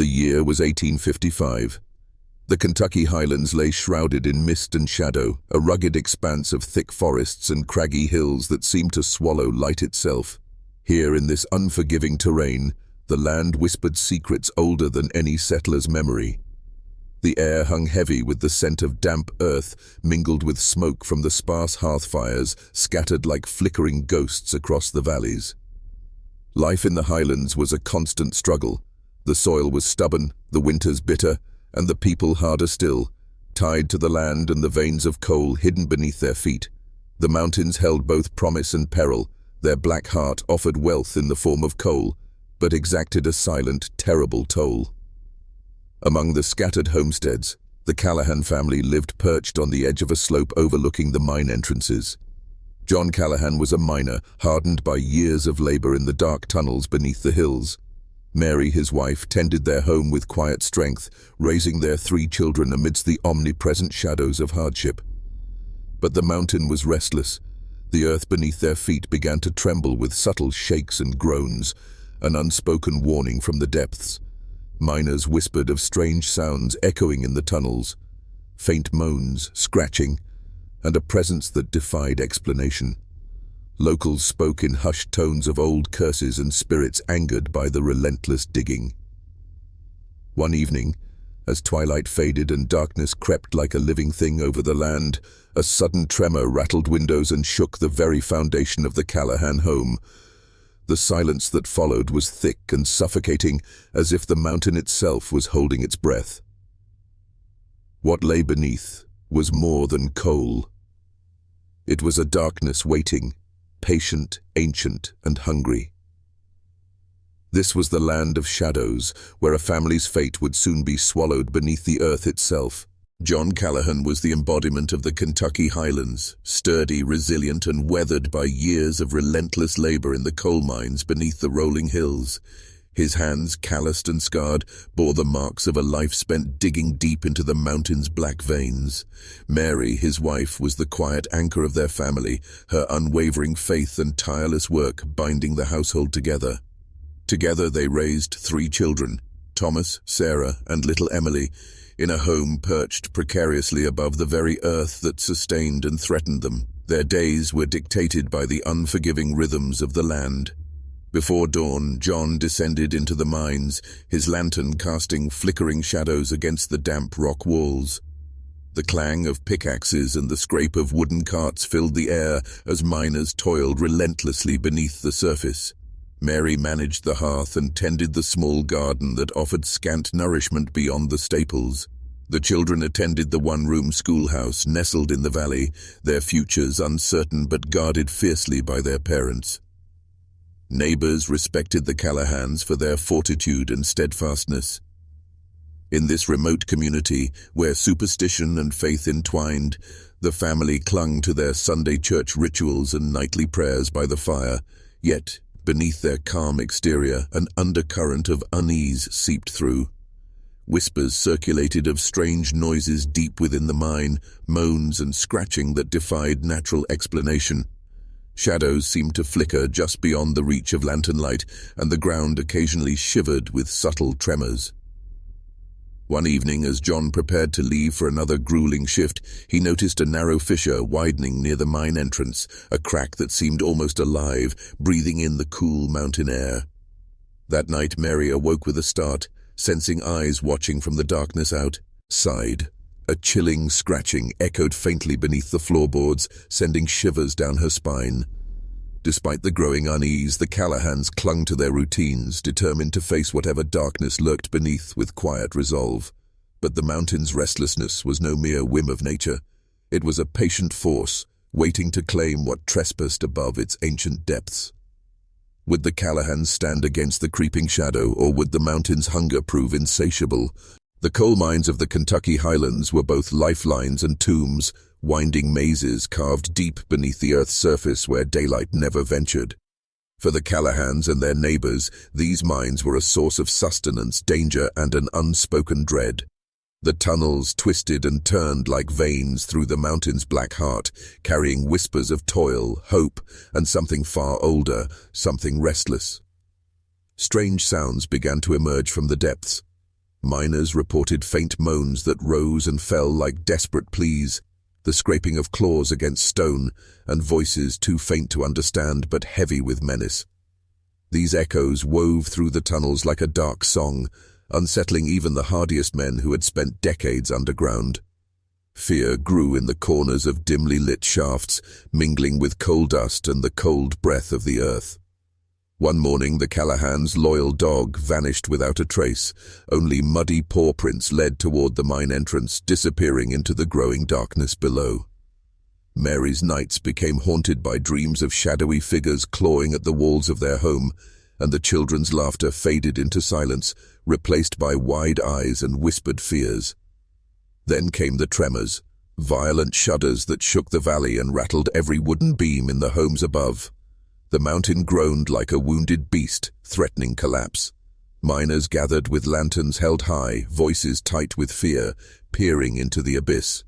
The year was 1855. The Kentucky Highlands lay shrouded in mist and shadow, a rugged expanse of thick forests and craggy hills that seemed to swallow light itself. Here in this unforgiving terrain, the land whispered secrets older than any settler's memory. The air hung heavy with the scent of damp earth, mingled with smoke from the sparse hearth fires, scattered like flickering ghosts across the valleys. Life in the Highlands was a constant struggle. The soil was stubborn, the winters bitter, and the people harder still, tied to the land and the veins of coal hidden beneath their feet. The mountains held both promise and peril. Their black heart offered wealth in the form of coal, but exacted a silent, terrible toll. Among the scattered homesteads, the Callahan family lived perched on the edge of a slope overlooking the mine entrances. John Callahan was a miner, hardened by years of labor in the dark tunnels beneath the hills. Mary, his wife, tended their home with quiet strength, raising their 3 children amidst the omnipresent shadows of hardship. But the mountain was restless. The earth beneath their feet began to tremble with subtle shakes and groans, an unspoken warning from the depths. Miners whispered of strange sounds echoing in the tunnels, faint moans, scratching, and a presence that defied explanation. Locals spoke in hushed tones of old curses and spirits angered by the relentless digging. One evening, as twilight faded and darkness crept like a living thing over the land, a sudden tremor rattled windows and shook the very foundation of the Callahan home. The silence that followed was thick and suffocating, as if the mountain itself was holding its breath. What lay beneath was more than coal. It was a darkness waiting, patient, ancient, and hungry. This was the land of shadows, where a family's fate would soon be swallowed beneath the earth itself. John Callahan was the embodiment of the Kentucky Highlands, sturdy, resilient, and weathered by years of relentless labor in the coal mines beneath the rolling hills. His hands, calloused and scarred, bore the marks of a life spent digging deep into the mountain's black veins. Mary, his wife, was the quiet anchor of their family, her unwavering faith and tireless work binding the household together. Together they raised 3 children, Thomas, Sarah, and little Emily, in a home perched precariously above the very earth that sustained and threatened them. Their days were dictated by the unforgiving rhythms of the land. Before dawn, John descended into the mines, his lantern casting flickering shadows against the damp rock walls. The clang of pickaxes and the scrape of wooden carts filled the air as miners toiled relentlessly beneath the surface. Mary managed the hearth and tended the small garden that offered scant nourishment beyond the staples. The children attended the one-room schoolhouse nestled in the valley, their futures uncertain but guarded fiercely by their parents. Neighbors respected the Callahans for their fortitude and steadfastness. In this remote community, where superstition and faith entwined, the family clung to their Sunday church rituals and nightly prayers by the fire, yet beneath their calm exterior, an undercurrent of unease seeped through. Whispers circulated of strange noises deep within the mine, moans and scratching that defied natural explanation. Shadows seemed to flicker just beyond the reach of lantern light, and the ground occasionally shivered with subtle tremors. One evening, as John prepared to leave for another grueling shift, he noticed a narrow fissure widening near the mine entrance, a crack that seemed almost alive, breathing in the cool mountain air. That night, Mary awoke with a start, sensing eyes watching from the darkness outside. A chilling scratching echoed faintly beneath the floorboards, sending shivers down her spine. Despite the growing unease, the Callahans clung to their routines, determined to face whatever darkness lurked beneath with quiet resolve. But the mountain's restlessness was no mere whim of nature. It was a patient force, waiting to claim what trespassed above its ancient depths. Would the Callahans stand against the creeping shadow, or would the mountain's hunger prove insatiable? The coal mines of the Kentucky Highlands were both lifelines and tombs, winding mazes carved deep beneath the earth's surface where daylight never ventured. For the Callahans and their neighbors, these mines were a source of sustenance, danger, and an unspoken dread. The tunnels twisted and turned like veins through the mountain's black heart, carrying whispers of toil, hope, and something far older, something restless. Strange sounds began to emerge from the depths. Miners reported faint moans that rose and fell like desperate pleas, the scraping of claws against stone, and voices too faint to understand but heavy with menace. These echoes wove through the tunnels like a dark song, unsettling even the hardiest men who had spent decades underground. Fear grew in the corners of dimly lit shafts, mingling with coal dust and the cold breath of the earth. One morning, the Callahan's loyal dog vanished without a trace. Only muddy paw prints led toward the mine entrance, disappearing into the growing darkness below. Mary's nights became haunted by dreams of shadowy figures clawing at the walls of their home, and the children's laughter faded into silence, replaced by wide eyes and whispered fears. Then came the tremors, violent shudders that shook the valley and rattled every wooden beam in the homes above. The mountain groaned like a wounded beast, threatening collapse. Miners gathered with lanterns held high, voices tight with fear, peering into the abyss.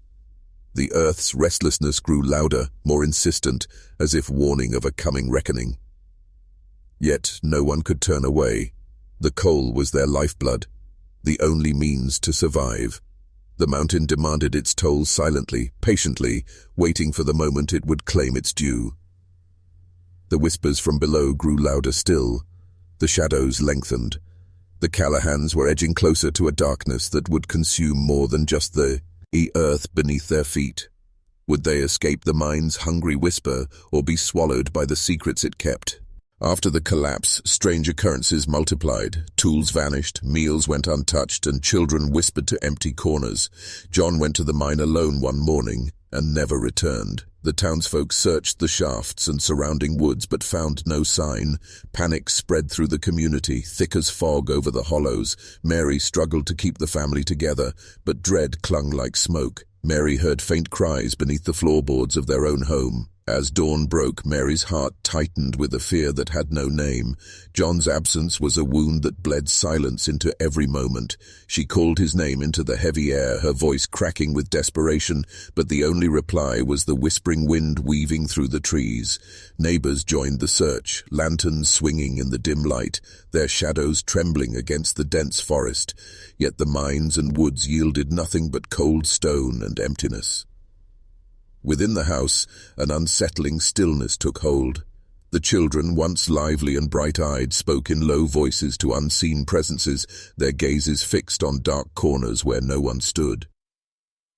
The earth's restlessness grew louder, more insistent, as if warning of a coming reckoning. Yet no one could turn away. The coal was their lifeblood, the only means to survive. The mountain demanded its toll silently, patiently, waiting for the moment it would claim its due. The whispers from below grew louder still. The shadows lengthened. The Callahans were edging closer to a darkness that would consume more than just the earth beneath their feet. Would they escape the mine's hungry whisper, or be swallowed by the secrets it kept? After the collapse, strange occurrences multiplied. Tools vanished, meals went untouched, and children whispered to empty corners. John went to the mine alone one morning and never returned. The townsfolk searched the shafts and surrounding woods but found no sign. Panic spread through the community, thick as fog over the hollows. Mary struggled to keep the family together, but dread clung like smoke. Mary heard faint cries beneath the floorboards of their own home. As dawn broke, Mary's heart tightened with a fear that had no name. John's absence was a wound that bled silence into every moment. She called his name into the heavy air, her voice cracking with desperation, but the only reply was the whispering wind weaving through the trees. Neighbors joined the search, lanterns swinging in the dim light, their shadows trembling against the dense forest. Yet the mines and woods yielded nothing but cold stone and emptiness. Within the house, an unsettling stillness took hold. The children, once lively and bright-eyed, spoke in low voices to unseen presences, their gazes fixed on dark corners where no one stood.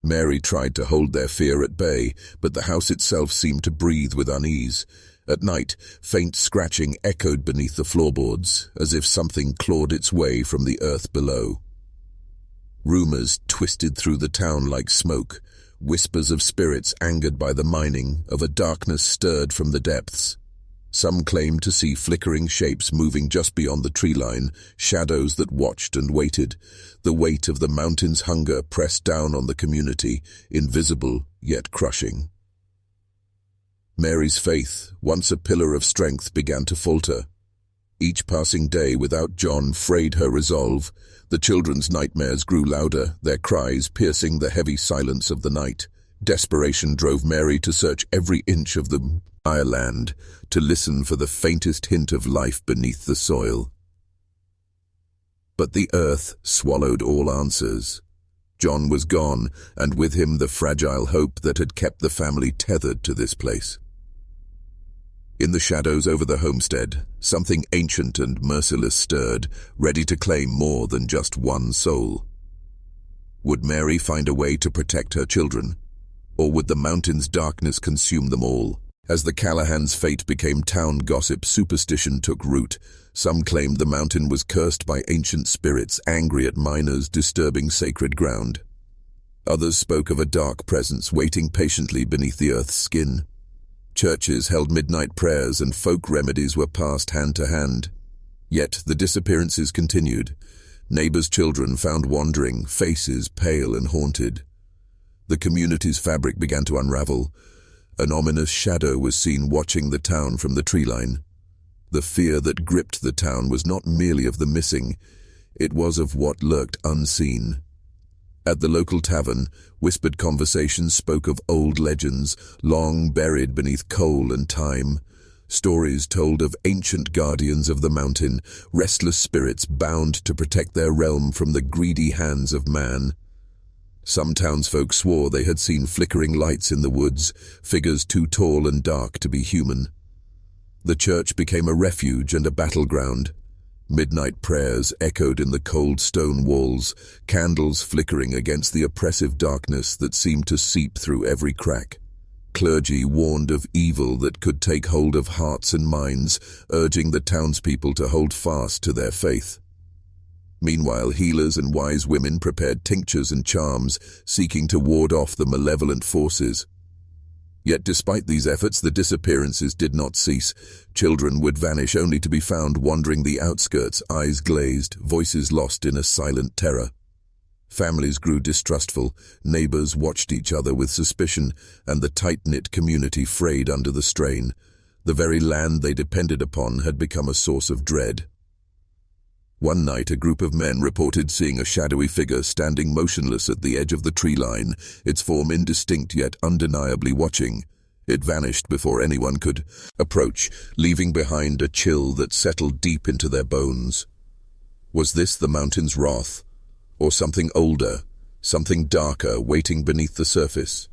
Mary tried to hold their fear at bay, but the house itself seemed to breathe with unease. At night, faint scratching echoed beneath the floorboards, as if something clawed its way from the earth below. Rumors twisted through the town like smoke. Whispers of spirits angered by the mining, of a darkness stirred from the depths. Some claimed to see flickering shapes moving just beyond the tree line, shadows that watched and waited. The weight of the mountain's hunger pressed down on the community, invisible yet crushing. Mary's faith, once a pillar of strength, began to falter. Each passing day without John frayed her resolve. The children's nightmares grew louder, their cries piercing the heavy silence of the night. Desperation drove Mary to search every inch of the Highlands, to listen for the faintest hint of life beneath the soil. But the earth swallowed all answers. John was gone, and with him the fragile hope that had kept the family tethered to this place. In the shadows over the homestead, something ancient and merciless stirred, ready to claim more than just one soul. Would Mary find a way to protect her children? Or would the mountain's darkness consume them all? As the Callahan's fate became town gossip, superstition took root. Some claimed the mountain was cursed by ancient spirits, angry at miners disturbing sacred ground. Others spoke of a dark presence waiting patiently beneath the earth's skin. Churches held midnight prayers and folk remedies were passed hand to hand. Yet the disappearances continued. Neighbors' children found wandering, faces pale and haunted. The community's fabric began to unravel. An ominous shadow was seen watching the town from the tree line. The fear that gripped the town was not merely of the missing, it was of what lurked unseen. At the local tavern, whispered conversations spoke of old legends, long buried beneath coal and time. Stories told of ancient guardians of the mountain, restless spirits bound to protect their realm from the greedy hands of man. Some townsfolk swore they had seen flickering lights in the woods, figures too tall and dark to be human. The church became a refuge and a battleground. Midnight prayers echoed in the cold stone walls, candles flickering against the oppressive darkness that seemed to seep through every crack. Clergy warned of evil that could take hold of hearts and minds, urging the townspeople to hold fast to their faith. Meanwhile, healers and wise women prepared tinctures and charms, seeking to ward off the malevolent forces. Yet despite these efforts, the disappearances did not cease. Children would vanish only to be found wandering the outskirts, eyes glazed, voices lost in a silent terror. Families grew distrustful, neighbors watched each other with suspicion, and the tight-knit community frayed under the strain. The very land they depended upon had become a source of dread. One night, a group of men reported seeing a shadowy figure standing motionless at the edge of the tree line, its form indistinct yet undeniably watching. It vanished before anyone could approach, leaving behind a chill that settled deep into their bones. Was this the mountain's wrath? Or something older, something darker waiting beneath the surface?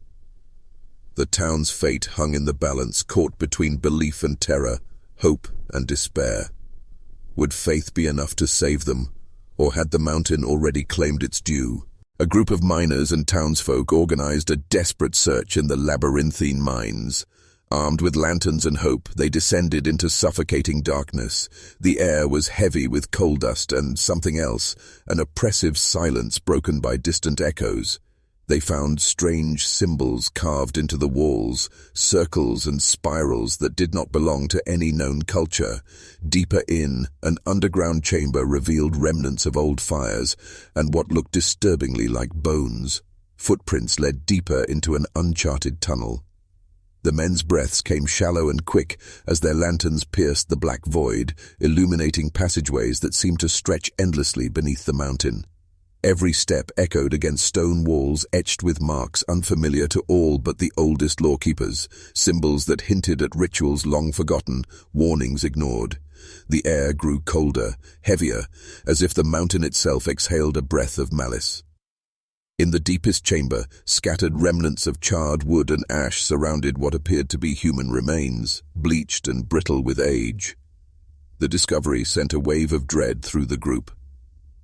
The town's fate hung in the balance, caught between belief and terror, hope and despair. Would faith be enough to save them, or had the mountain already claimed its due? A group of miners and townsfolk organized a desperate search in the labyrinthine mines. Armed with lanterns and hope, they descended into suffocating darkness. The air was heavy with coal dust and something else, an oppressive silence broken by distant echoes. They found strange symbols carved into the walls, circles and spirals that did not belong to any known culture. Deeper in, an underground chamber revealed remnants of old fires and what looked disturbingly like bones. Footprints led deeper into an uncharted tunnel. The men's breaths came shallow and quick as their lanterns pierced the black void, illuminating passageways that seemed to stretch endlessly beneath the mountain. Every step echoed against stone walls etched with marks unfamiliar to all but the oldest lawkeepers, symbols that hinted at rituals long forgotten, warnings ignored. The air grew colder, heavier, as if the mountain itself exhaled a breath of malice. In the deepest chamber, scattered remnants of charred wood and ash surrounded what appeared to be human remains, bleached and brittle with age. The discovery sent a wave of dread through the group.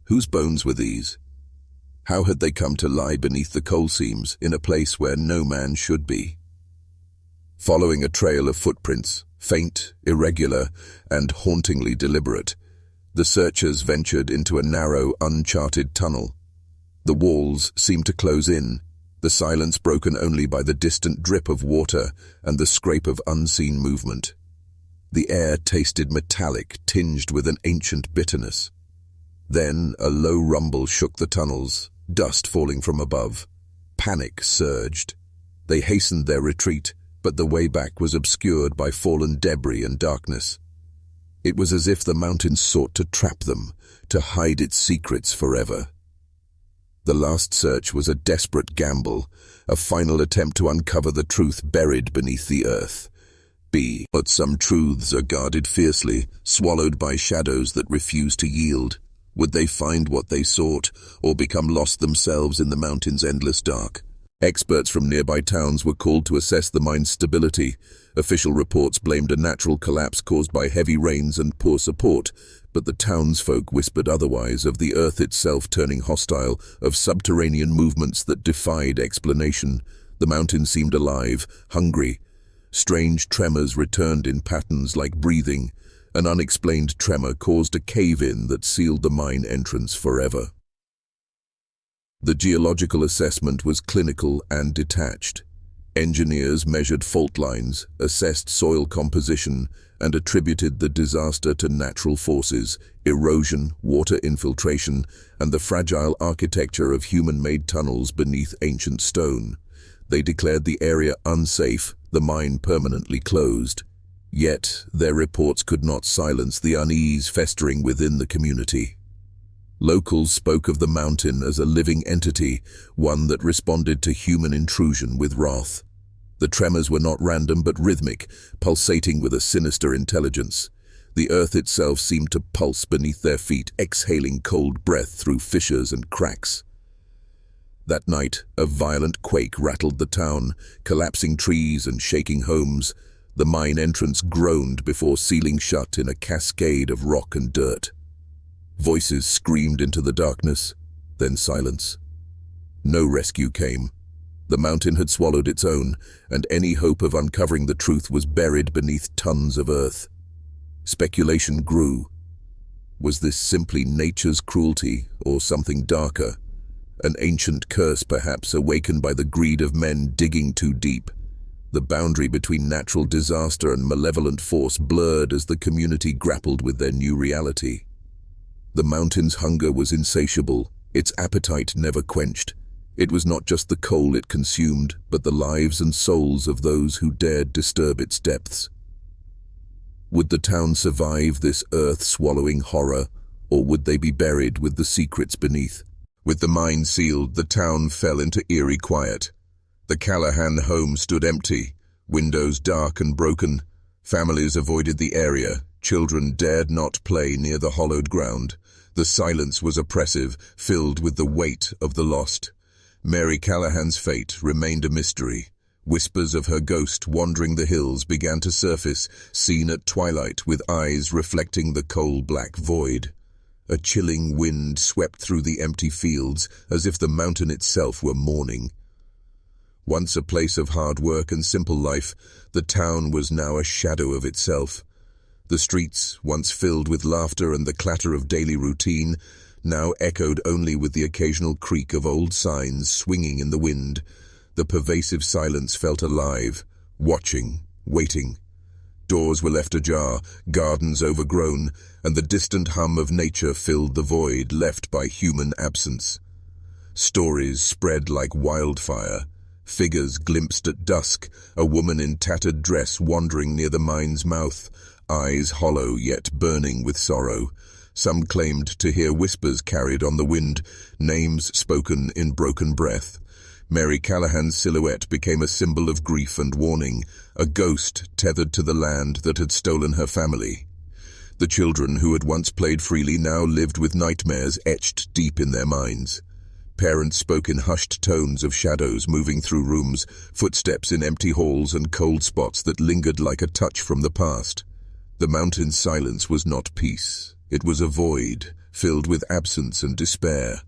Whose bones were these? How had they come to lie beneath the coal seams in a place where no man should be? Following a trail of footprints, faint, irregular, and hauntingly deliberate, the searchers ventured into a narrow, uncharted tunnel. The walls seemed to close in, the silence broken only by the distant drip of water and the scrape of unseen movement. The air tasted metallic, tinged with an ancient bitterness. Then a low rumble shook the tunnels, dust falling from above. Panic surged. They hastened their retreat, but the way back was obscured by fallen debris and darkness. It was as if the mountain sought to trap them, to hide its secrets forever. The last search was a desperate gamble, a final attempt to uncover the truth buried beneath the earth. But some truths are guarded fiercely, swallowed by shadows that refuse to yield. Would they find what they sought, or become lost themselves in the mountain's endless dark? Experts from nearby towns were called to assess the mine's stability. Official reports blamed a natural collapse caused by heavy rains and poor support, but the townsfolk whispered otherwise, of the earth itself turning hostile, of subterranean movements that defied explanation. The mountain seemed alive, hungry. Strange tremors returned in patterns like breathing. An unexplained tremor caused a cave-in that sealed the mine entrance forever. The geological assessment was clinical and detached. Engineers measured fault lines, assessed soil composition, and attributed the disaster to natural forces, erosion, water infiltration, and the fragile architecture of human-made tunnels beneath ancient stone. They declared the area unsafe, the mine permanently closed. Yet, their reports could not silence the unease festering within the community. Locals spoke of the mountain as a living entity, one that responded to human intrusion with wrath. The tremors were not random but rhythmic, pulsating with a sinister intelligence. The earth itself seemed to pulse beneath their feet, exhaling cold breath through fissures and cracks. That night, a violent quake rattled the town, collapsing trees and shaking homes. The mine entrance groaned before sealing shut in a cascade of rock and dirt. Voices screamed into the darkness, then silence. No rescue came. The mountain had swallowed its own, and any hope of uncovering the truth was buried beneath tons of earth. Speculation grew. Was this simply nature's cruelty, or something darker? An ancient curse, perhaps, awakened by the greed of men digging too deep. The boundary between natural disaster and malevolent force blurred as the community grappled with their new reality. The mountain's hunger was insatiable, its appetite never quenched. It was not just the coal it consumed, but the lives and souls of those who dared disturb its depths. Would the town survive this earth-swallowing horror, or would they be buried with the secrets beneath? With the mine sealed, the town fell into eerie quiet. The Callahan home stood empty, windows dark and broken. Families avoided the area, children dared not play near the hollowed ground. The silence was oppressive, filled with the weight of the lost. Mary Callahan's fate remained a mystery. Whispers of her ghost wandering the hills began to surface, seen at twilight with eyes reflecting the coal-black void. A chilling wind swept through the empty fields, as if the mountain itself were mourning. Once a place of hard work and simple life, the town was now a shadow of itself. The streets, once filled with laughter and the clatter of daily routine, now echoed only with the occasional creak of old signs swinging in the wind. The pervasive silence felt alive, watching, waiting. Doors were left ajar, gardens overgrown, and the distant hum of nature filled the void left by human absence. Stories spread like wildfire. Figures glimpsed at dusk, a woman in tattered dress wandering near the mine's mouth, eyes hollow yet burning with sorrow. Some claimed to hear whispers carried on the wind, names spoken in broken breath. Mary Callahan's silhouette became a symbol of grief and warning, a ghost tethered to the land that had stolen her family. The children who had once played freely now lived with nightmares etched deep in their minds. Parents spoke in hushed tones of shadows moving through rooms, footsteps in empty halls and cold spots that lingered like a touch from the past. The mountain's silence was not peace. It was a void, filled with absence and despair.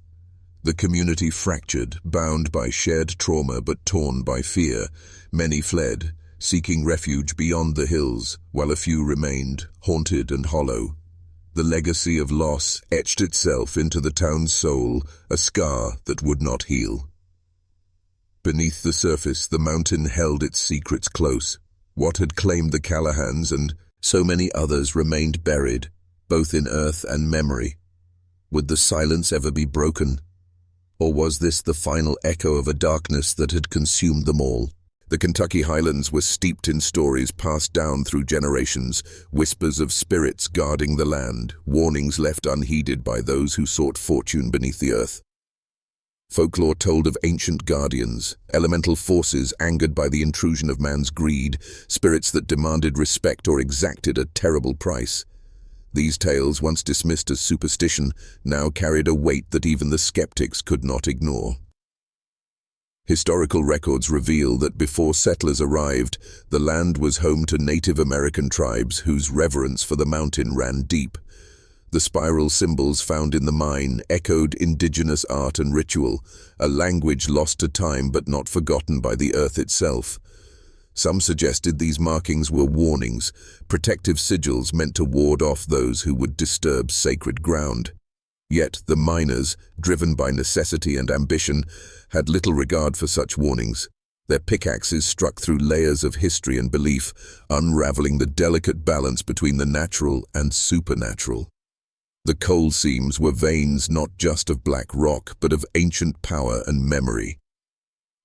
The community fractured, bound by shared trauma but torn by fear. Many fled, seeking refuge beyond the hills, while a few remained, haunted and hollow. The legacy of loss etched itself into the town's soul, a scar that would not heal. Beneath the surface, the mountain held its secrets close. What had claimed the Callahans and so many others remained buried, both in earth and memory. Would the silence ever be broken? Or was this the final echo of a darkness that had consumed them all? The Kentucky Highlands were steeped in stories passed down through generations, whispers of spirits guarding the land, warnings left unheeded by those who sought fortune beneath the earth. Folklore told of ancient guardians, elemental forces angered by the intrusion of man's greed, spirits that demanded respect or exacted a terrible price. These tales, once dismissed as superstition, now carried a weight that even the skeptics could not ignore. Historical records reveal that before settlers arrived, the land was home to Native American tribes whose reverence for the mountain ran deep. The spiral symbols found in the mine echoed indigenous art and ritual, a language lost to time but not forgotten by the earth itself. Some suggested these markings were warnings, protective sigils meant to ward off those who would disturb sacred ground. Yet the miners, driven by necessity and ambition, had little regard for such warnings. Their pickaxes struck through layers of history and belief, unraveling the delicate balance between the natural and supernatural. The coal seams were veins not just of black rock, but of ancient power and memory.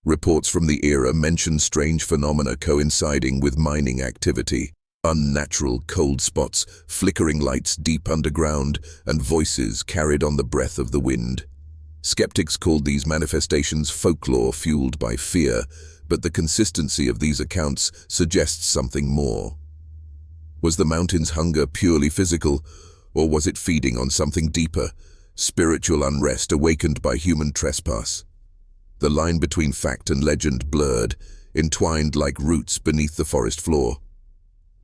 Reports from the era mention strange phenomena coinciding with mining activity. Unnatural cold spots, flickering lights deep underground, and voices carried on the breath of the wind. Skeptics called these manifestations folklore fueled by fear, but the consistency of these accounts suggests something more. Was the mountain's hunger purely physical, or was it feeding on something deeper, spiritual unrest awakened by human trespass? The line between fact and legend blurred, entwined like roots beneath the forest floor.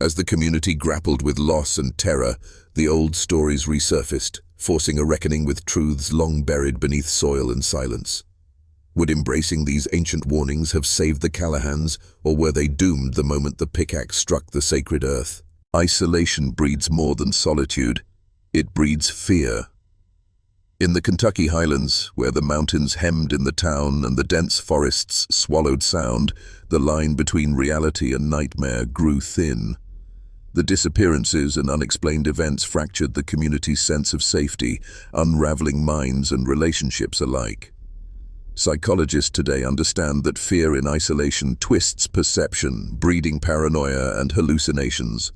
As the community grappled with loss and terror, the old stories resurfaced, forcing a reckoning with truths long buried beneath soil and silence. Would embracing these ancient warnings have saved the Callaghans, or were they doomed the moment the pickaxe struck the sacred earth? Isolation breeds more than solitude. It breeds fear. In the Kentucky Highlands, where the mountains hemmed in the town and the dense forests swallowed sound, the line between reality and nightmare grew thin. The disappearances and unexplained events fractured the community's sense of safety, unraveling minds and relationships alike. Psychologists today understand that fear in isolation twists perception, breeding paranoia and hallucinations.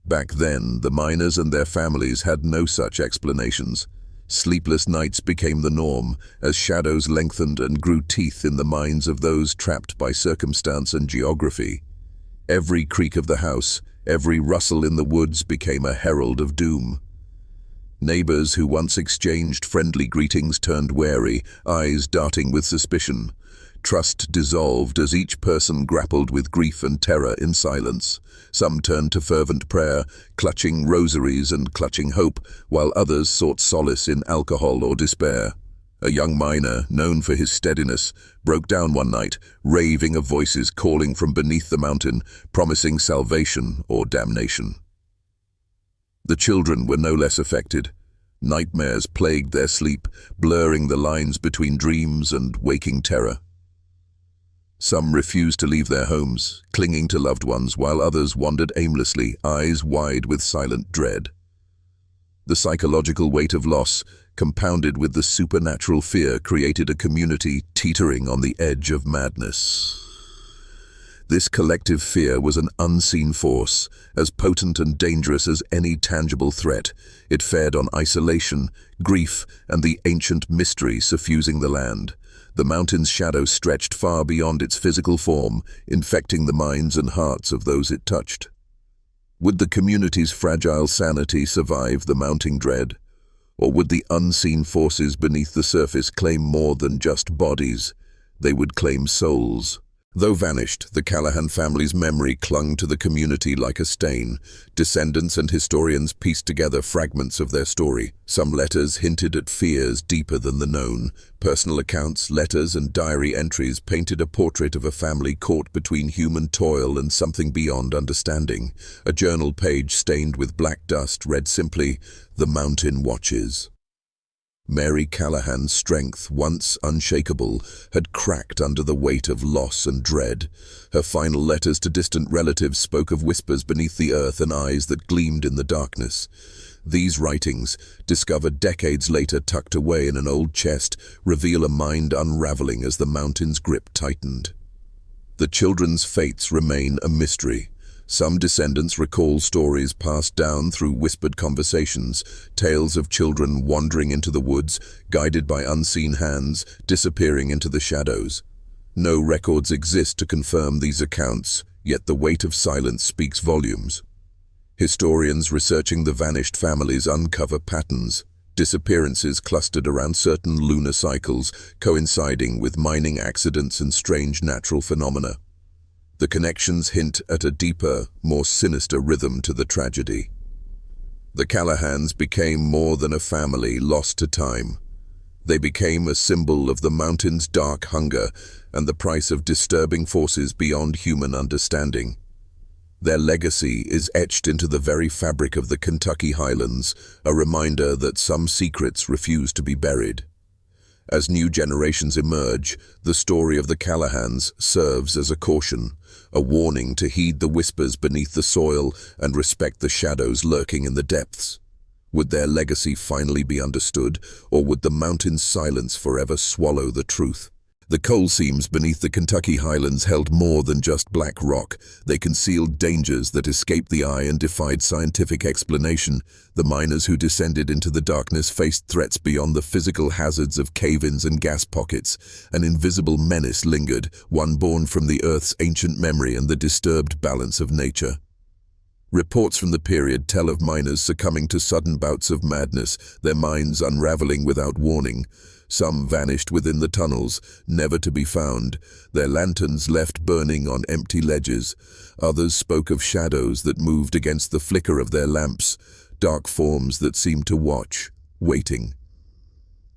Back then, the miners and their families had no such explanations. Sleepless nights became the norm, as shadows lengthened and grew teeth in the minds of those trapped by circumstance and geography. Every creak of the house, every rustle in the woods became a herald of doom. Neighbors who once exchanged friendly greetings turned wary, eyes darting with suspicion. Trust dissolved as each person grappled with grief and terror in silence. Some turned to fervent prayer, clutching rosaries and clutching hope, while others sought solace in alcohol or despair. A young miner, known for his steadiness, broke down one night, raving of voices calling from beneath the mountain, promising salvation or damnation. The children were no less affected. Nightmares plagued their sleep, blurring the lines between dreams and waking terror. Some refused to leave their homes, clinging to loved ones, while others wandered aimlessly, eyes wide with silent dread. The psychological weight of loss, compounded with the supernatural fear, created a community teetering on the edge of madness. This collective fear was an unseen force, as potent and dangerous as any tangible threat. It fed on isolation, grief, and the ancient mystery suffusing the land. The mountain's shadow stretched far beyond its physical form, infecting the minds and hearts of those it touched. Would the community's fragile sanity survive the mounting dread? Or would the unseen forces beneath the surface claim more than just bodies? They would claim souls. Though vanished, the Callahan family's memory clung to the community like a stain. Descendants and historians pieced together fragments of their story. Some letters hinted at fears deeper than the known. Personal accounts, letters, and diary entries painted a portrait of a family caught between human toil and something beyond understanding. A journal page stained with black dust read simply, "The Mountain Watches." Mary Callahan's strength, once unshakable, had cracked under the weight of loss and dread. Her final letters to distant relatives spoke of whispers beneath the earth and eyes that gleamed in the darkness. These writings, discovered decades later tucked away in an old chest, reveal a mind unraveling as the mountain's grip tightened. The children's fates remain a mystery. Some descendants recall stories passed down through whispered conversations, tales of children wandering into the woods, guided by unseen hands, disappearing into the shadows. No records exist to confirm these accounts, yet the weight of silence speaks volumes. Historians researching the vanished families uncover patterns, disappearances clustered around certain lunar cycles, coinciding with mining accidents and strange natural phenomena. The connections hint at a deeper, more sinister rhythm to the tragedy. The Callahans became more than a family lost to time. They became a symbol of the mountain's dark hunger and the price of disturbing forces beyond human understanding. Their legacy is etched into the very fabric of the Kentucky Highlands, a reminder that some secrets refuse to be buried. As new generations emerge, the story of the Callahans serves as a caution, a warning to heed the whispers beneath the soil and respect the shadows lurking in the depths. Would their legacy finally be understood, or would the mountain's silence forever swallow the truth? The coal seams beneath the Kentucky Highlands held more than just black rock. They concealed dangers that escaped the eye and defied scientific explanation. The miners who descended into the darkness faced threats beyond the physical hazards of cave-ins and gas pockets. An invisible menace lingered, one born from the Earth's ancient memory and the disturbed balance of nature. Reports from the period tell of miners succumbing to sudden bouts of madness, their minds unraveling without warning. Some vanished within the tunnels, never to be found, their lanterns left burning on empty ledges. Others spoke of shadows that moved against the flicker of their lamps, dark forms that seemed to watch, waiting.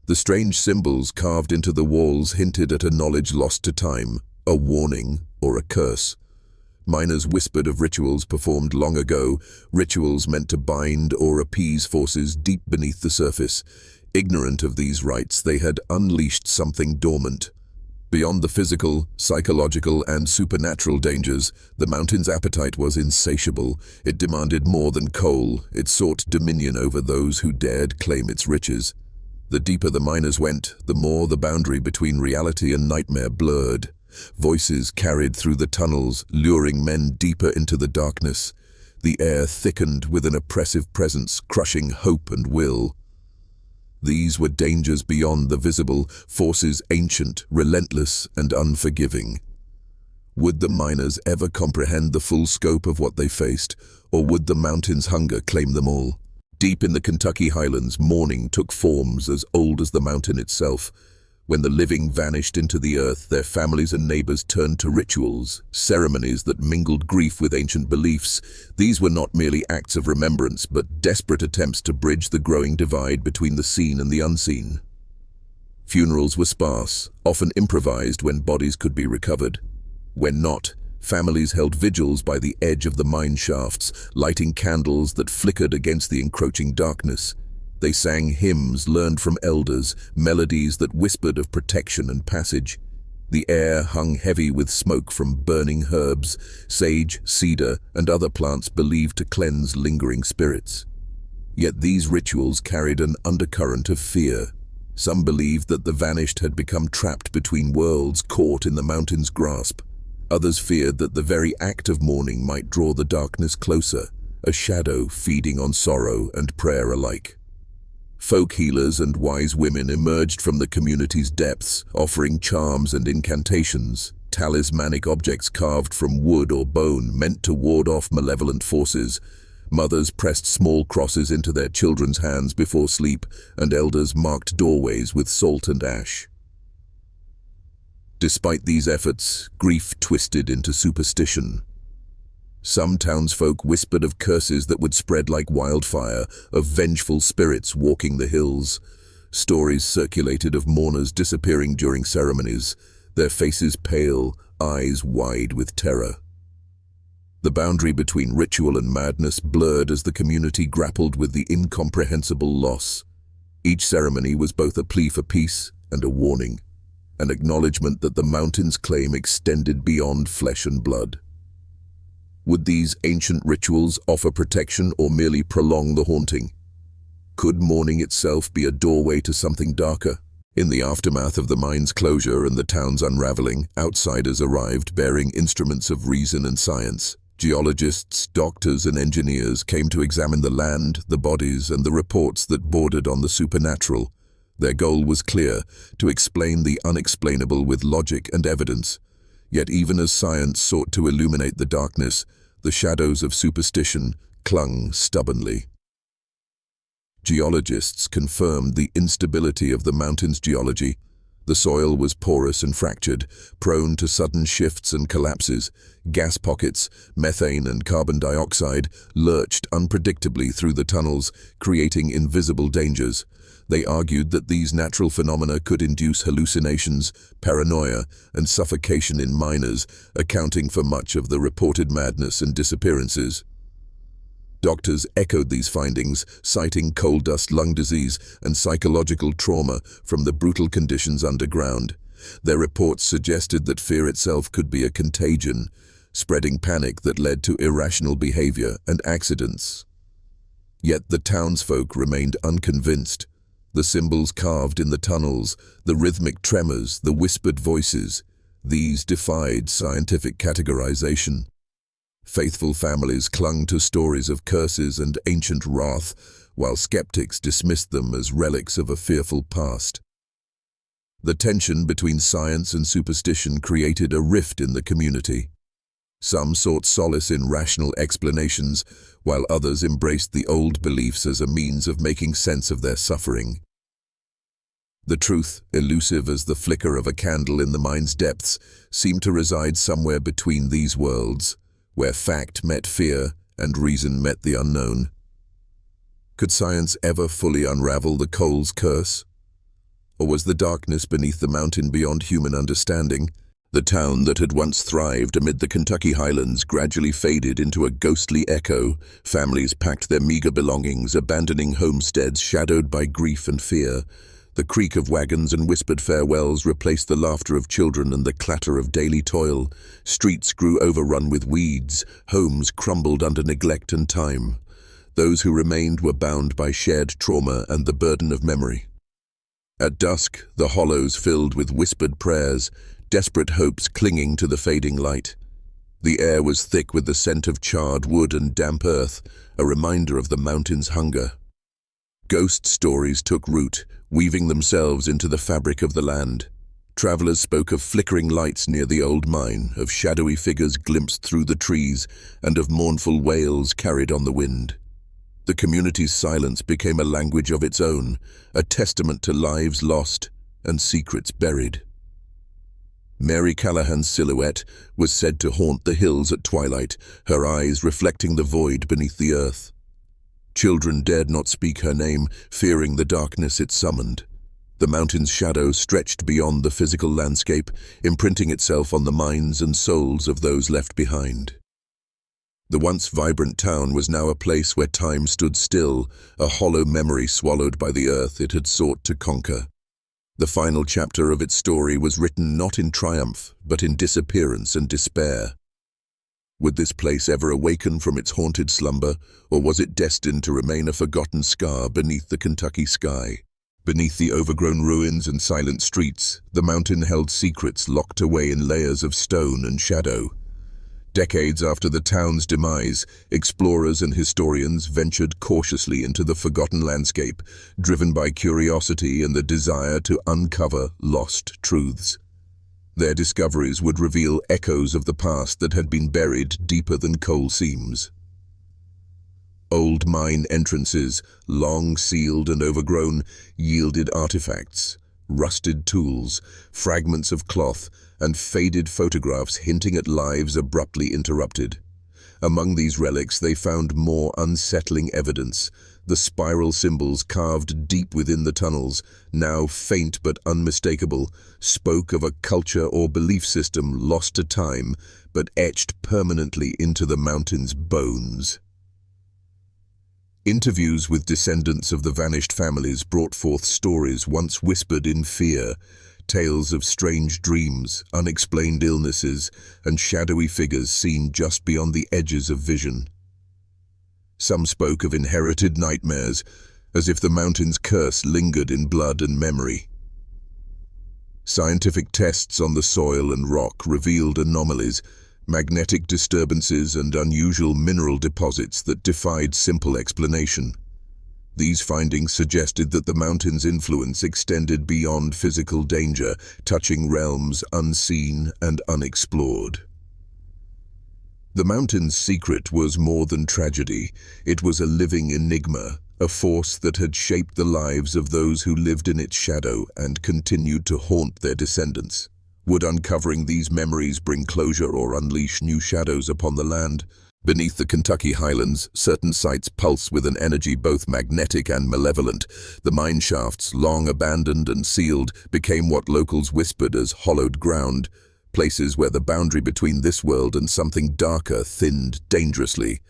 The strange symbols carved into the walls hinted at a knowledge lost to time, a warning or a curse. Miners whispered of rituals performed long ago, rituals meant to bind or appease forces deep beneath the surface. Ignorant of these rites, they had unleashed something dormant. Beyond the physical, psychological, and supernatural dangers, the mountain's appetite was insatiable. It demanded more than coal. It sought dominion over those who dared claim its riches. The deeper the miners went, the more the boundary between reality and nightmare blurred. Voices carried through the tunnels, luring men deeper into the darkness. The air thickened with an oppressive presence, crushing hope and will. These were dangers beyond the visible, forces ancient, relentless, and unforgiving. Would the miners ever comprehend the full scope of what they faced, or would the mountain's hunger claim them all? Deep in the Kentucky Highlands, mourning took forms as old as the mountain itself. When the living vanished into the earth, their families and neighbors turned to rituals, ceremonies that mingled grief with ancient beliefs. These were not merely acts of remembrance, but desperate attempts to bridge the growing divide between the seen and the unseen. Funerals were sparse, often improvised when bodies could be recovered. When not, families held vigils by the edge of the mine shafts, lighting candles that flickered against the encroaching darkness. They sang hymns learned from elders, melodies that whispered of protection and passage. The air hung heavy with smoke from burning herbs, sage, cedar, and other plants believed to cleanse lingering spirits. Yet these rituals carried an undercurrent of fear. Some believed that the vanished had become trapped between worlds, caught in the mountain's grasp. Others feared that the very act of mourning might draw the darkness closer, a shadow feeding on sorrow and prayer alike. Folk healers and wise women emerged from the community's depths, offering charms and incantations, talismanic objects carved from wood or bone meant to ward off malevolent forces. Mothers pressed small crosses into their children's hands before sleep, and elders marked doorways with salt and ash. Despite these efforts, grief twisted into superstition. Some townsfolk whispered of curses that would spread like wildfire, of vengeful spirits walking the hills. Stories circulated of mourners disappearing during ceremonies, their faces pale, eyes wide with terror. The boundary between ritual and madness blurred as the community grappled with the incomprehensible loss. Each ceremony was both a plea for peace and a warning, an acknowledgement that the mountain's claim extended beyond flesh and blood. Would these ancient rituals offer protection or merely prolong the haunting? Could mourning itself be a doorway to something darker? In the aftermath of the mine's closure and the town's unraveling, outsiders arrived bearing instruments of reason and science. Geologists, doctors, and engineers came to examine the land, the bodies, and the reports that bordered on the supernatural. Their goal was clear: to explain the unexplainable with logic and evidence. Yet even as science sought to illuminate the darkness, the shadows of superstition clung stubbornly. Geologists confirmed the instability of the mountain's geology. The soil was porous and fractured, prone to sudden shifts and collapses. Gas pockets, methane and carbon dioxide, lurched unpredictably through the tunnels, creating invisible dangers. They argued that these natural phenomena could induce hallucinations, paranoia, and suffocation in miners, accounting for much of the reported madness and disappearances. Doctors echoed these findings, citing coal dust lung disease and psychological trauma from the brutal conditions underground. Their reports suggested that fear itself could be a contagion, spreading panic that led to irrational behavior and accidents. Yet the townsfolk remained unconvinced. The symbols carved in the tunnels, the rhythmic tremors, the whispered voices, these defied scientific categorization. Faithful families clung to stories of curses and ancient wrath, while skeptics dismissed them as relics of a fearful past. The tension between science and superstition created a rift in the community. Some sought solace in rational explanations, while others embraced the old beliefs as a means of making sense of their suffering. The truth, elusive as the flicker of a candle in the mind's depths, seemed to reside somewhere between these worlds, where fact met fear and reason met the unknown. Could science ever fully unravel the Cole's curse? Or was the darkness beneath the mountain beyond human understanding? The town that had once thrived amid the Kentucky Highlands gradually faded into a ghostly echo. Families packed their meager belongings, abandoning homesteads shadowed by grief and fear. The creak of wagons and whispered farewells replaced the laughter of children and the clatter of daily toil. Streets grew overrun with weeds, homes crumbled under neglect and time. Those who remained were bound by shared trauma and the burden of memory. At dusk, the hollows filled with whispered prayers, desperate hopes clinging to the fading light. The air was thick with the scent of charred wood and damp earth, a reminder of the mountain's hunger. Ghost stories took root, weaving themselves into the fabric of the land. Travelers spoke of flickering lights near the old mine, of shadowy figures glimpsed through the trees, and of mournful wails carried on the wind. The community's silence became a language of its own, a testament to lives lost and secrets buried. Mary Callahan's silhouette was said to haunt the hills at twilight, her eyes reflecting the void beneath the earth. Children dared not speak her name, fearing the darkness it summoned. The mountain's shadow stretched beyond the physical landscape, imprinting itself on the minds and souls of those left behind. The once vibrant town was now a place where time stood still, a hollow memory swallowed by the earth it had sought to conquer. The final chapter of its story was written not in triumph, but in disappearance and despair. Would this place ever awaken from its haunted slumber, or was it destined to remain a forgotten scar beneath the Kentucky sky? Beneath the overgrown ruins and silent streets, the mountain held secrets locked away in layers of stone and shadow. Decades after the town's demise, explorers and historians ventured cautiously into the forgotten landscape, driven by curiosity and the desire to uncover lost truths. Their discoveries would reveal echoes of the past that had been buried deeper than coal seams. Old mine entrances, long sealed and overgrown, yielded artifacts, rusted tools, fragments of cloth, and faded photographs hinting at lives abruptly interrupted. Among these relics they found more unsettling evidence. The spiral symbols carved deep within the tunnels, now faint but unmistakable, spoke of a culture or belief system lost to time, but etched permanently into the mountain's bones. Interviews with descendants of the vanished families brought forth stories once whispered in fear, tales of strange dreams, unexplained illnesses, and shadowy figures seen just beyond the edges of vision. Some spoke of inherited nightmares, as if the mountain's curse lingered in blood and memory. Scientific tests on the soil and rock revealed anomalies, magnetic disturbances, and unusual mineral deposits that defied simple explanation. These findings suggested that the mountain's influence extended beyond physical danger, touching realms unseen and unexplored. The mountain's secret was more than tragedy. It was a living enigma, a force that had shaped the lives of those who lived in its shadow and continued to haunt their descendants. Would uncovering these memories bring closure or unleash new shadows upon the land? Beneath the Kentucky Highlands, certain sites pulse with an energy both magnetic and malevolent. The mine shafts, long abandoned and sealed, became what locals whispered as hollowed ground, places where the boundary between this world and something darker thinned dangerously.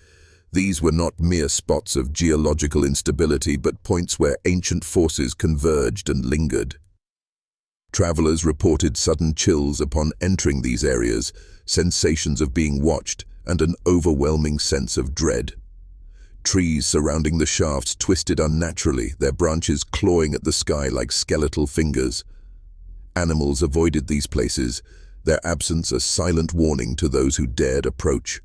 These were not mere spots of geological instability, but points where ancient forces converged and lingered. Travelers reported sudden chills upon entering these areas, sensations of being watched, and an overwhelming sense of dread. Trees surrounding the shafts twisted unnaturally, their branches clawing at the sky like skeletal fingers. Animals avoided these places, their absence a silent warning to those who dared approach.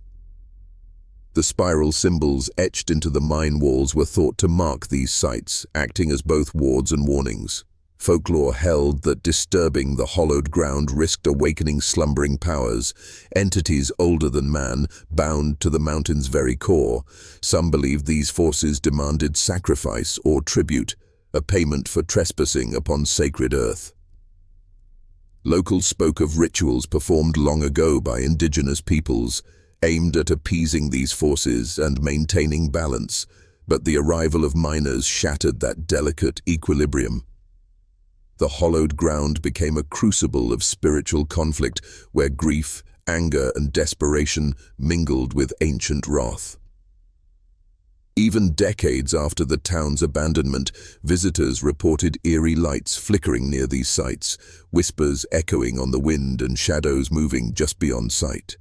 The spiral symbols etched into the mine walls were thought to mark these sites, acting as both wards and warnings. Folklore held that disturbing the hollowed ground risked awakening slumbering powers, entities older than man, bound to the mountain's very core. Some believed these forces demanded sacrifice or tribute, a payment for trespassing upon sacred earth. Locals spoke of rituals performed long ago by indigenous peoples, aimed at appeasing these forces and maintaining balance, but the arrival of miners shattered that delicate equilibrium. The hollowed ground became a crucible of spiritual conflict where grief, anger, and desperation mingled with ancient wrath. Even decades after the town's abandonment, visitors reported eerie lights flickering near these sites, whispers echoing on the wind and shadows moving just beyond sight.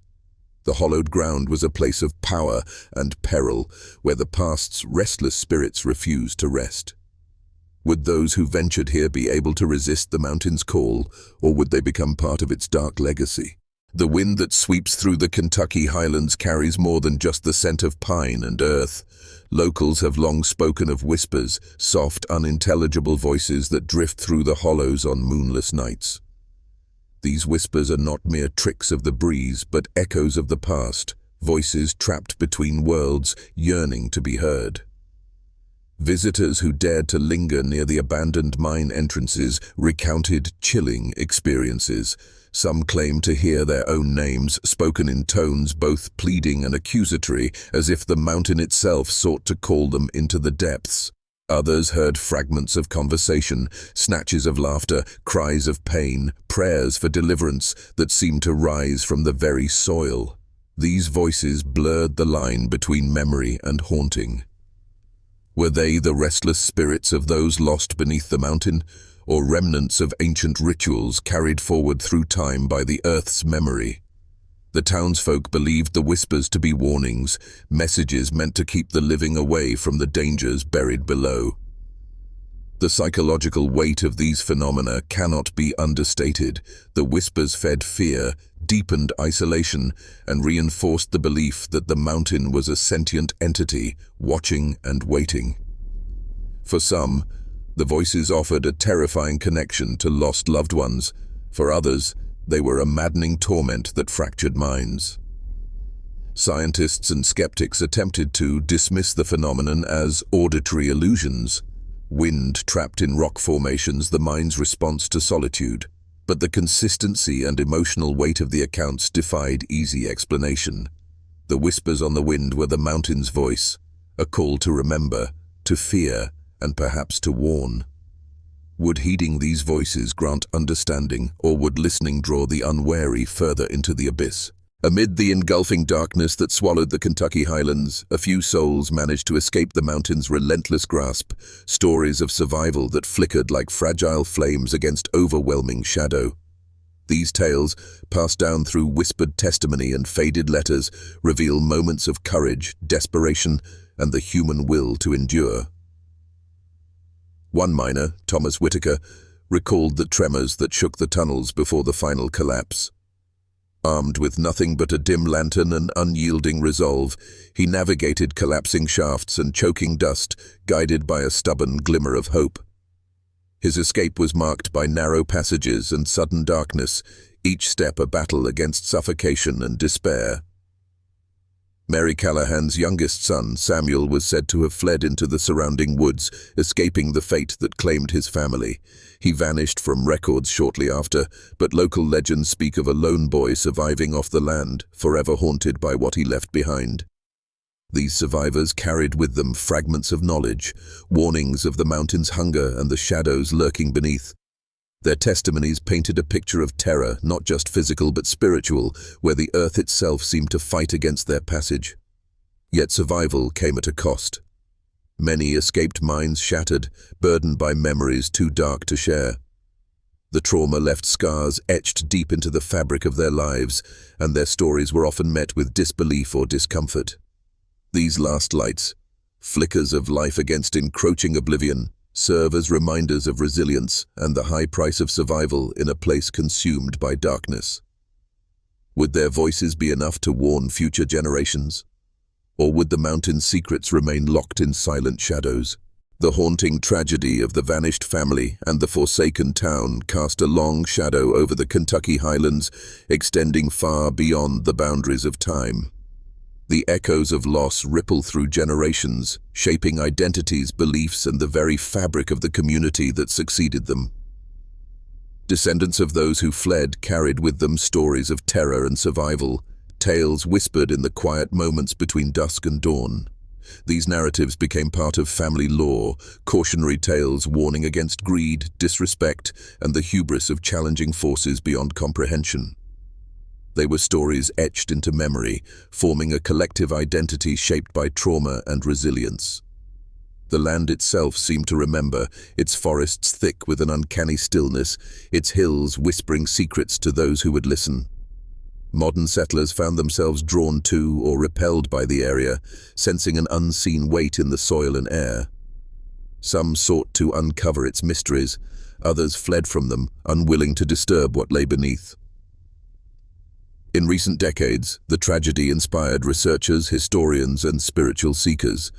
The hollowed ground was a place of power and peril, where the past's restless spirits refused to rest. Would those who ventured here be able to resist the mountain's call, or would they become part of its dark legacy? The wind that sweeps through the Kentucky Highlands carries more than just the scent of pine and earth. Locals have long spoken of whispers, soft, unintelligible voices that drift through the hollows on moonless nights. These whispers are not mere tricks of the breeze, but echoes of the past, voices trapped between worlds, yearning to be heard. Visitors who dared to linger near the abandoned mine entrances recounted chilling experiences. Some claimed to hear their own names spoken in tones both pleading and accusatory, as if the mountain itself sought to call them into the depths. Others heard fragments of conversation, snatches of laughter, cries of pain, prayers for deliverance that seemed to rise from the very soil. These voices blurred the line between memory and haunting. Were they the restless spirits of those lost beneath the mountain, or remnants of ancient rituals carried forward through time by the earth's memory? The townsfolk believed the whispers to be warnings, messages meant to keep the living away from the dangers buried below. The psychological weight of these phenomena cannot be understated. The whispers fed fear, deepened isolation, and reinforced the belief that the mountain was a sentient entity, watching and waiting. For some, the voices offered a terrifying connection to lost loved ones. For others, they were a maddening torment that fractured minds. Scientists and skeptics attempted to dismiss the phenomenon as auditory illusions, wind trapped in rock formations, the mind's response to solitude. But the consistency and emotional weight of the accounts defied easy explanation. The whispers on the wind were the mountain's voice, a call to remember, to fear, and perhaps to warn. Would heeding these voices grant understanding, or would listening draw the unwary further into the abyss? Amid the engulfing darkness that swallowed the Kentucky Highlands, a few souls managed to escape the mountain's relentless grasp, stories of survival that flickered like fragile flames against overwhelming shadow. These tales, passed down through whispered testimony and faded letters, reveal moments of courage, desperation, and the human will to endure. One miner, Thomas Whitaker, recalled the tremors that shook the tunnels before the final collapse. Armed with nothing but a dim lantern and unyielding resolve, he navigated collapsing shafts and choking dust, guided by a stubborn glimmer of hope. His escape was marked by narrow passages and sudden darkness, each step a battle against suffocation and despair. Mary Callahan's youngest son, Samuel, was said to have fled into the surrounding woods, escaping the fate that claimed his family. He vanished from records shortly after, but local legends speak of a lone boy surviving off the land, forever haunted by what he left behind. These survivors carried with them fragments of knowledge, warnings of the mountain's hunger and the shadows lurking beneath. Their testimonies painted a picture of terror, not just physical but spiritual, where the earth itself seemed to fight against their passage. Yet survival came at a cost. Many escaped minds shattered, burdened by memories too dark to share. The trauma left scars etched deep into the fabric of their lives, and their stories were often met with disbelief or discomfort. These last lights, Flickers of life against encroaching oblivion serve as reminders of resilience and the high price of survival in a place consumed by darkness. Would their voices be enough to warn future generations? Or would the mountain's secrets remain locked in silent shadows? The haunting tragedy of the vanished family and the forsaken town cast a long shadow over the Kentucky Highlands, extending far beyond the boundaries of time. The echoes of loss ripple through generations, shaping identities, beliefs, and the very fabric of the community that succeeded them. Descendants of those who fled carried with them stories of terror and survival, tales whispered in the quiet moments between dusk and dawn. These narratives became part of family lore, cautionary tales warning against greed, disrespect, and the hubris of challenging forces beyond comprehension. They were stories etched into memory, forming a collective identity shaped by trauma and resilience. The land itself seemed to remember, its forests thick with an uncanny stillness, its hills whispering secrets to those who would listen. Modern settlers found themselves drawn to or repelled by the area, sensing an unseen weight in the soil and air. Some sought to uncover its mysteries, others fled from them, unwilling to disturb what lay beneath. In recent decades, the tragedy inspired researchers, historians, and spiritual seekers.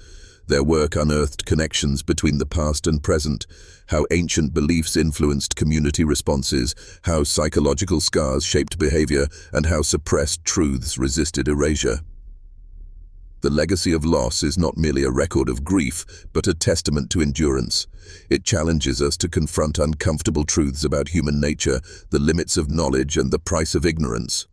Their work unearthed connections between the past and present, how ancient beliefs influenced community responses, how psychological scars shaped behavior, and how suppressed truths resisted erasure. The legacy of loss is not merely a record of grief, but a testament to endurance. It challenges us to confront uncomfortable truths about human nature, the limits of knowledge, and the price of ignorance.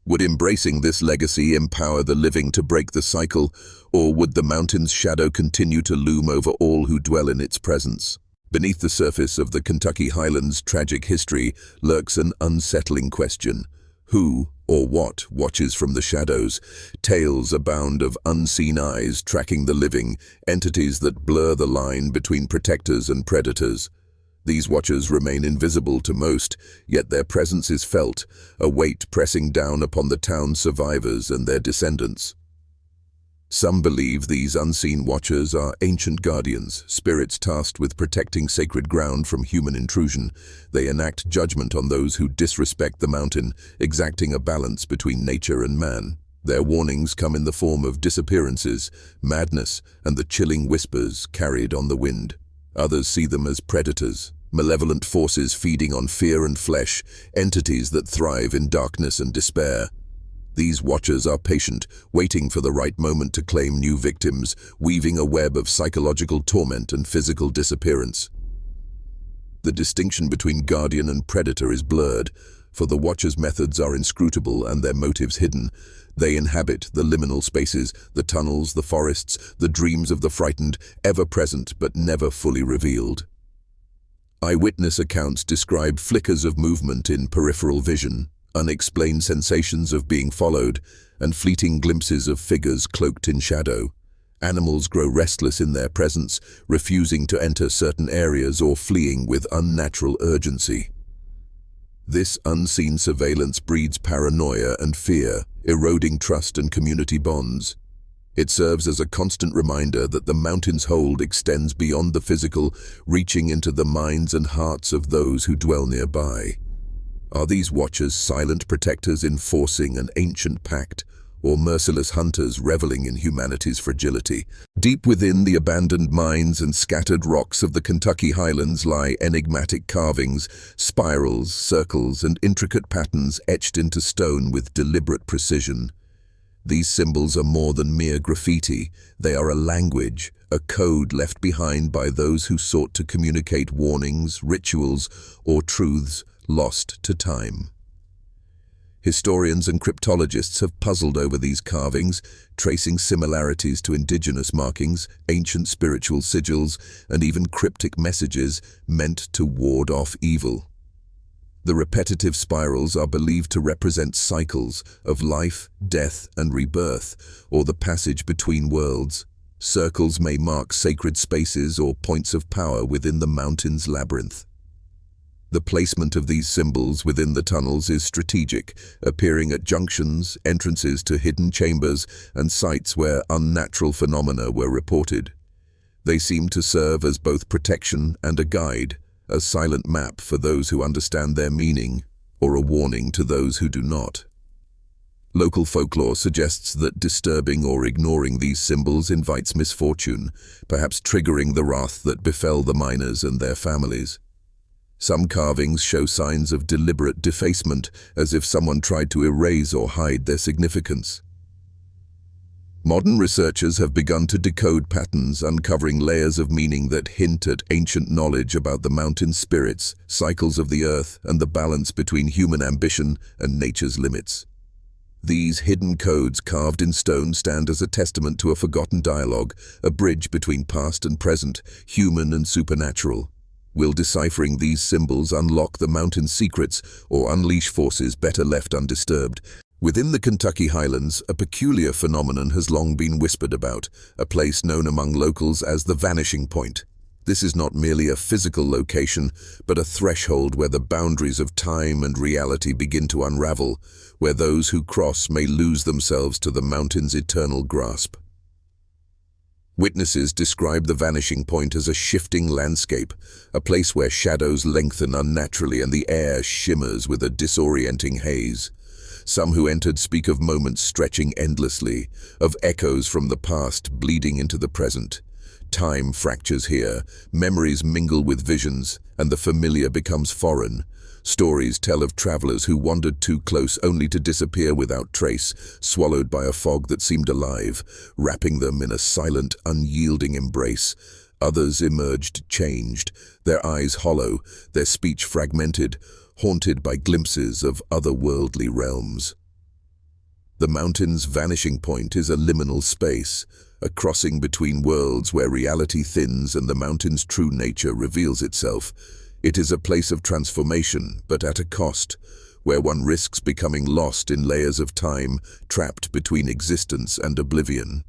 Would embracing this legacy empower the living to break the cycle, or would the mountain's shadow continue to loom over all who dwell in its presence? Beneath the surface of the Kentucky Highlands' tragic history lurks an unsettling question. Who or what watches from the shadows? Tales abound of unseen eyes tracking the living, entities that blur the line between protectors and predators. These watchers remain invisible to most, yet their presence is felt, a weight pressing down upon the town's survivors and their descendants. Some believe these unseen watchers are ancient guardians, spirits tasked with protecting sacred ground from human intrusion. They enact judgment on those who disrespect the mountain, exacting a balance between nature and man. Their warnings come in the form of disappearances, madness, and the chilling whispers carried on the wind. Others see them as predators, malevolent forces feeding on fear and flesh, entities that thrive in darkness and despair. These watchers are patient, waiting for the right moment to claim new victims, weaving a web of psychological torment and physical disappearance. The distinction between guardian and predator is blurred, for the watchers' methods are inscrutable and their motives hidden. They inhabit the liminal spaces, the tunnels, the forests, the dreams of the frightened, ever present but never fully revealed. Eyewitness accounts describe flickers of movement in peripheral vision, unexplained sensations of being followed, and fleeting glimpses of figures cloaked in shadow. Animals grow restless in their presence, refusing to enter certain areas or fleeing with unnatural urgency. This unseen surveillance breeds paranoia and fear, eroding trust and community bonds. It serves as a constant reminder that the mountain's hold extends beyond the physical, reaching into the minds and hearts of those who dwell nearby. Are these watchers silent protectors enforcing an ancient pact, or merciless hunters reveling in humanity's fragility? Deep within the abandoned mines and scattered rocks of the Kentucky Highlands lie enigmatic carvings, spirals, circles, and intricate patterns etched into stone with deliberate precision. These symbols are more than mere graffiti. They are a language, a code left behind by those who sought to communicate warnings, rituals, or truths lost to time. Historians and cryptologists have puzzled over these carvings, tracing similarities to indigenous markings, ancient spiritual sigils, and even cryptic messages meant to ward off evil. The repetitive spirals are believed to represent cycles of life, death, and rebirth, or the passage between worlds. Circles may mark sacred spaces or points of power within the mountain's labyrinth. The placement of these symbols within the tunnels is strategic, appearing at junctions, entrances to hidden chambers, and sites where unnatural phenomena were reported. They seem to serve as both protection and a guide, a silent map for those who understand their meaning, or a warning to those who do not. Local folklore suggests that disturbing or ignoring these symbols invites misfortune, perhaps triggering the wrath that befell the miners and their families. Some carvings show signs of deliberate defacement, as if someone tried to erase or hide their significance. Modern researchers have begun to decode patterns, uncovering layers of meaning that hint at ancient knowledge about the mountain spirits, cycles of the earth, and the balance between human ambition and nature's limits. These hidden codes carved in stone stand as a testament to a forgotten dialogue, a bridge between past and present, human and supernatural. Will deciphering these symbols unlock the mountain's secrets or unleash forces better left undisturbed? Within the Kentucky Highlands, a peculiar phenomenon has long been whispered about, a place known among locals as the vanishing point. This is not merely a physical location, but a threshold where the boundaries of time and reality begin to unravel, where those who cross may lose themselves to the mountain's eternal grasp. Witnesses describe the vanishing point as a shifting landscape, a place where shadows lengthen unnaturally and the air shimmers with a disorienting haze. Some who entered speak of moments stretching endlessly, of echoes from the past bleeding into the present. Time fractures here, memories mingle with visions, and the familiar becomes foreign. Stories tell of travelers who wandered too close only to disappear without trace, swallowed by a fog that seemed alive, wrapping them in a silent, unyielding embrace. Others emerged changed, their eyes hollow, their speech fragmented, haunted by glimpses of otherworldly realms. The mountain's vanishing point is a liminal space, a crossing between worlds where reality thins and the mountain's true nature reveals itself. It is a place of transformation, but at a cost, where one risks becoming lost in layers of time, trapped between existence and oblivion.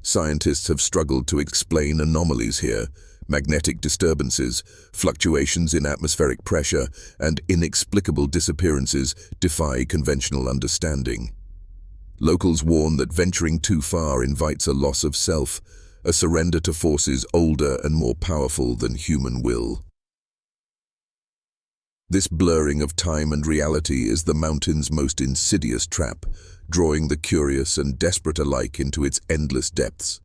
Scientists have struggled to explain anomalies here, magnetic disturbances, fluctuations in atmospheric pressure, and inexplicable disappearances defy conventional understanding. Locals warn that venturing too far invites a loss of self, a surrender to forces older and more powerful than human will. This blurring of time and reality is the mountain's most insidious trap, drawing the curious and desperate alike into its endless depths.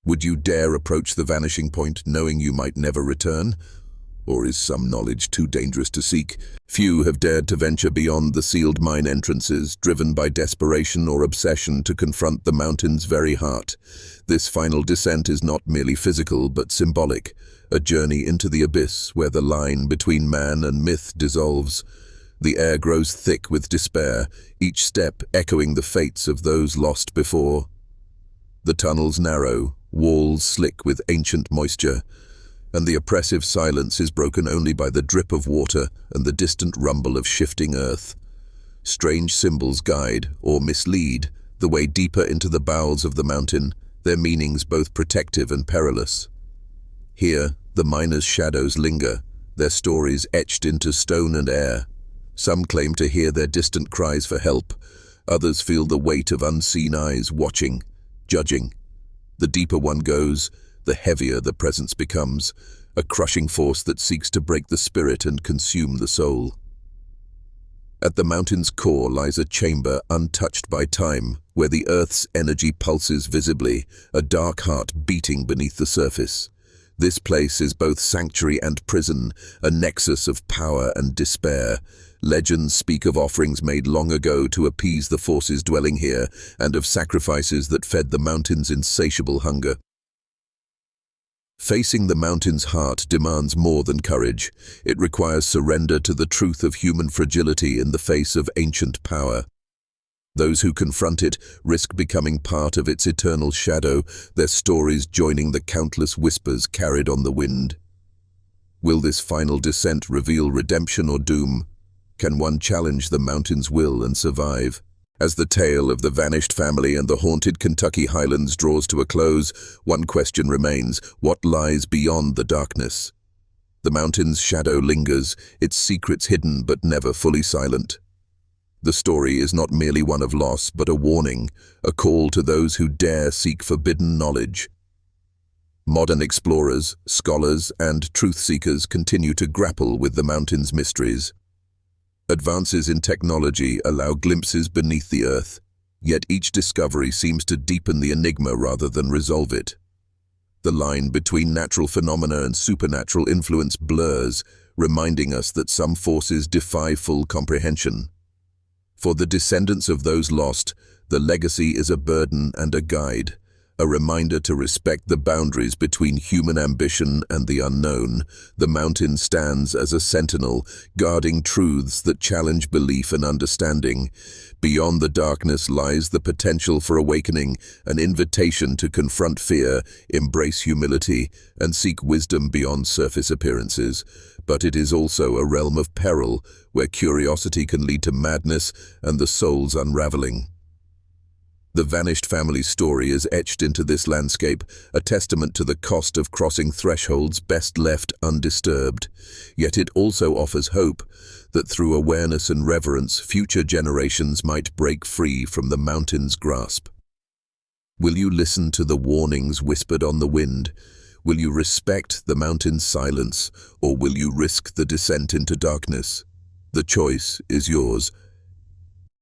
Would you dare approach the vanishing point, knowing you might never return? Or is some knowledge too dangerous to seek? Few have dared to venture beyond the sealed mine entrances, driven by desperation or obsession to confront the mountain's very heart. This final descent is not merely physical, but symbolic, a journey into the abyss where the line between man and myth dissolves. The air grows thick with despair, each step echoing the fates of those lost before. The tunnels narrow, walls slick with ancient moisture, and the oppressive silence is broken only by the drip of water and the distant rumble of shifting earth. Strange symbols guide, or mislead, the way deeper into the bowels of the mountain, their meanings both protective and perilous. Here, the miners' shadows linger, their stories etched into stone and air. Some claim to hear their distant cries for help, others feel the weight of unseen eyes watching, judging. The deeper one goes, the heavier the presence becomes, a crushing force that seeks to break the spirit and consume the soul. At the mountain's core lies a chamber untouched by time, where the earth's energy pulses visibly, a dark heart beating beneath the surface. This place is both sanctuary and prison, a nexus of power and despair. Legends speak of offerings made long ago to appease the forces dwelling here, and of sacrifices that fed the mountain's insatiable hunger. Facing the mountain's heart demands more than courage. It requires surrender to the truth of human fragility in the face of ancient power. Those who confront it risk becoming part of its eternal shadow, their stories joining the countless whispers carried on the wind. Will this final descent reveal redemption or doom? Can one challenge the mountain's will and survive? As the tale of the vanished family and the haunted Kentucky Highlands draws to a close, one question remains: what lies beyond the darkness? The mountain's shadow lingers, its secrets hidden but never fully silent. The story is not merely one of loss, but a warning, a call to those who dare seek forbidden knowledge. Modern explorers, scholars, and truth-seekers continue to grapple with the mountain's mysteries. Advances in technology allow glimpses beneath the earth, yet each discovery seems to deepen the enigma rather than resolve it. The line between natural phenomena and supernatural influence blurs, reminding us that some forces defy full comprehension. For the descendants of those lost, the legacy is a burden and a guide, a reminder to respect the boundaries between human ambition and the unknown. The mountain stands as a sentinel, guarding truths that challenge belief and understanding. Beyond the darkness lies the potential for awakening, an invitation to confront fear, embrace humility, and seek wisdom beyond surface appearances. But it is also a realm of peril, where curiosity can lead to madness and the soul's unraveling. The vanished family's story is etched into this landscape, a testament to the cost of crossing thresholds best left undisturbed. Yet it also offers hope that through awareness and reverence, future generations might break free from the mountain's grasp. Will you listen to the warnings whispered on the wind? Will you respect the mountain's silence, or will you risk the descent into darkness? The choice is yours.